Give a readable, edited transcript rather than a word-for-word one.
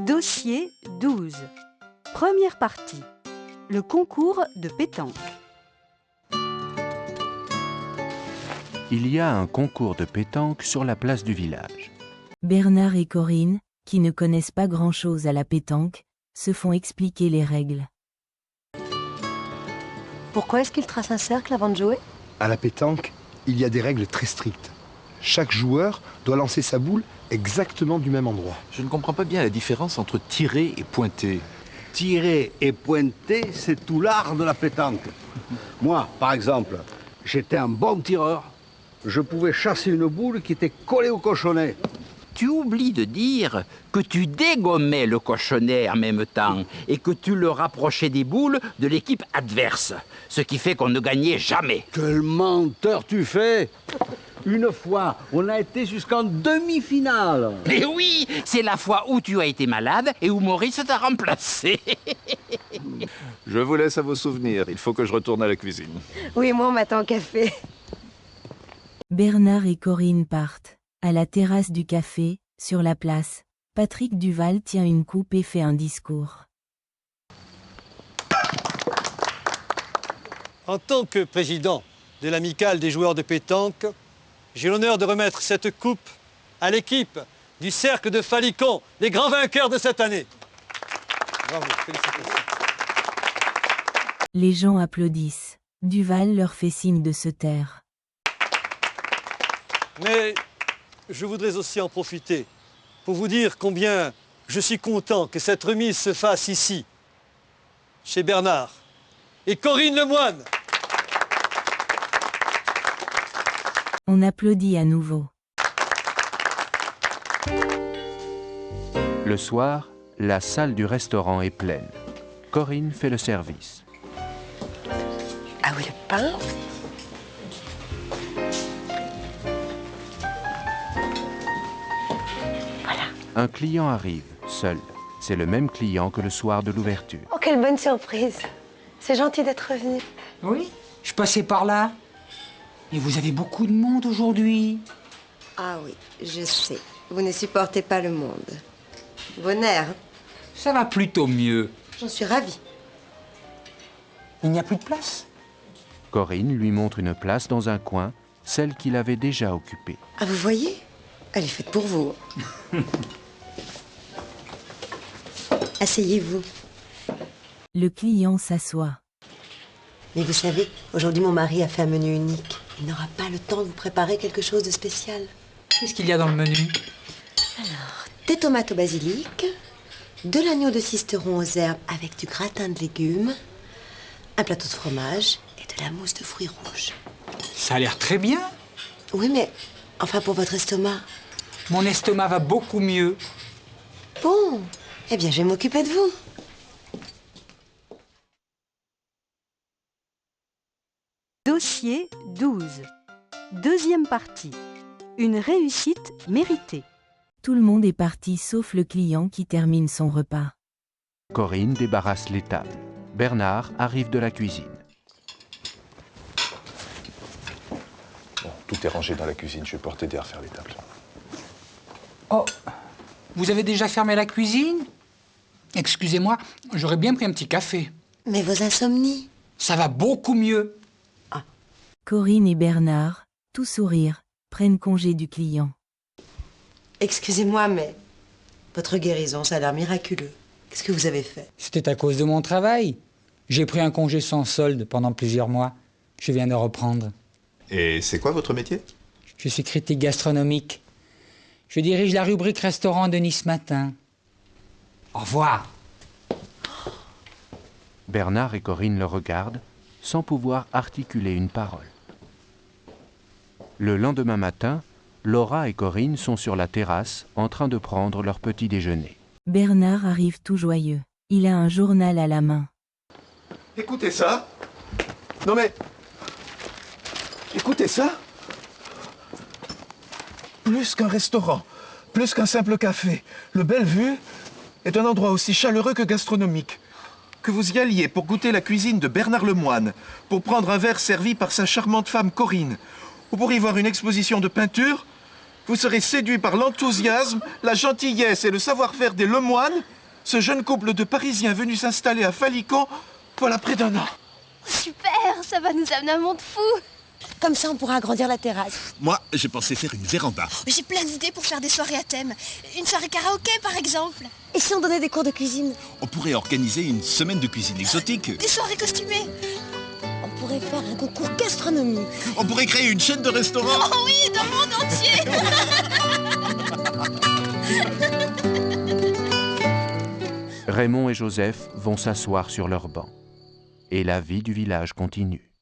Dossier 12. Première partie. Le concours de pétanque. Il y a un concours de pétanque sur la place du village. Bernard et Corinne, qui ne connaissent pas grand-chose à la pétanque, se font expliquer les règles. Pourquoi est-ce qu'il trace un cercle avant de jouer? À la pétanque, il y a des règles très strictes. Chaque joueur doit lancer sa boule exactement du même endroit. Je ne comprends pas bien la différence entre tirer et pointer. Tirer et pointer, c'est tout l'art de la pétanque. Moi, par exemple, j'étais un bon tireur. Je pouvais chasser une boule qui était collée au cochonnet. Tu oublies de dire que tu dégommais le cochonnet en même temps et que tu le rapprochais des boules de l'équipe adverse, ce qui fait qu'on ne gagnait jamais. Quel menteur tu fais! Une fois, on a été jusqu'en demi-finale. Mais oui, c'est la fois où tu as été malade et où Maurice t'a remplacé. Je vous laisse à vos souvenirs. Il faut que je retourne à la cuisine. Oui, moi on m'attend au café. Bernard et Corinne partent. À la terrasse du café, sur la place, Patrick Duval tient une coupe et fait un discours. En tant que président de l'amicale des joueurs de pétanque, j'ai l'honneur de remettre cette coupe à l'équipe du Cercle de Falicon, les grands vainqueurs de cette année. Bravo, félicitations. Les gens applaudissent. Duval leur fait signe de se taire. Mais je voudrais aussi en profiter pour vous dire combien je suis content que cette remise se fasse ici, chez Bernard et Corinne Lemoine. On applaudit à nouveau. Le soir, la salle du restaurant est pleine. Corinne fait le service. Ah oui, le pain. Un client arrive, seul. C'est le même client que le soir de l'ouverture. Oh, quelle bonne surprise. C'est gentil d'être revenu. Oui, je passais par là. Et vous avez beaucoup de monde aujourd'hui. Ah oui, je sais. Vous ne supportez pas le monde. Vos nerfs, hein? Ça va plutôt mieux. J'en suis ravie. Il n'y a plus de place. Corinne lui montre une place dans un coin, celle qu'il avait déjà occupée. Ah, vous voyez? Elle est faite pour vous. Asseyez-vous. Le client s'assoit. Mais vous savez, aujourd'hui mon mari a fait un menu unique. Il n'aura pas le temps de vous préparer quelque chose de spécial. Qu'est-ce qu'il y a dans le menu? Alors, des tomates au basilic, de l'agneau de Sisteron aux herbes avec du gratin de légumes, un plateau de fromage et de la mousse de fruits rouges. Ça a l'air très bien. Oui, mais enfin pour votre estomac. Mon estomac va beaucoup mieux. Bon, eh bien je vais m'occuper de vous. Dossier 12. Deuxième partie. Une réussite méritée. Tout le monde est parti sauf le client qui termine son repas. Corinne débarrasse les tables. Bernard arrive de la cuisine. Bon, tout est rangé dans la cuisine. Je vais pouvoir t'aider à refaire les tables. Oh, vous avez déjà fermé la cuisine? Excusez-moi, j'aurais bien pris un petit café. Mais vos insomnies? Ça va beaucoup mieux. Corinne et Bernard, tout sourire, prennent congé du client. Excusez-moi, mais votre guérison, ça a l'air miraculeux. Qu'est-ce que vous avez fait? C'était à cause de mon travail. J'ai pris un congé sans solde pendant plusieurs mois. Je viens de reprendre. Et c'est quoi votre métier? Je suis critique gastronomique. Je dirige la rubrique restaurant de Nice Matin. Au revoir. Bernard et Corinne le regardent, sans pouvoir articuler une parole. Le lendemain matin, Laura et Corinne sont sur la terrasse, en train de prendre leur petit déjeuner. Bernard arrive tout joyeux. Il a un journal à la main. Écoutez ça. Non mais... Écoutez ça. Plus qu'un restaurant, plus qu'un simple café, le Bellevue est un endroit aussi chaleureux que gastronomique. Que vous y alliez pour goûter la cuisine de Bernard Lemoine, pour prendre un verre servi par sa charmante femme Corinne, ou pour y voir une exposition de peinture, Vous serez séduits par l'enthousiasme, la gentillesse et le savoir-faire des Lemoine, ce jeune couple de Parisiens venus s'installer à Falicon voilà près d'1 an. Super, ça va nous amener un monde fou. Comme ça, on pourra agrandir la terrasse. Moi, j'ai pensé faire une véranda. J'ai plein d'idées pour faire des soirées à thème. Une soirée karaoké, par exemple. Et si on donnait des cours de cuisine? On pourrait organiser une semaine de cuisine exotique. Des soirées costumées. On pourrait faire un concours gastronomique. On pourrait créer une chaîne de restaurants. Oh oui, dans le monde entier. Raymond et Joseph vont s'asseoir sur leur banc. Et la vie du village continue.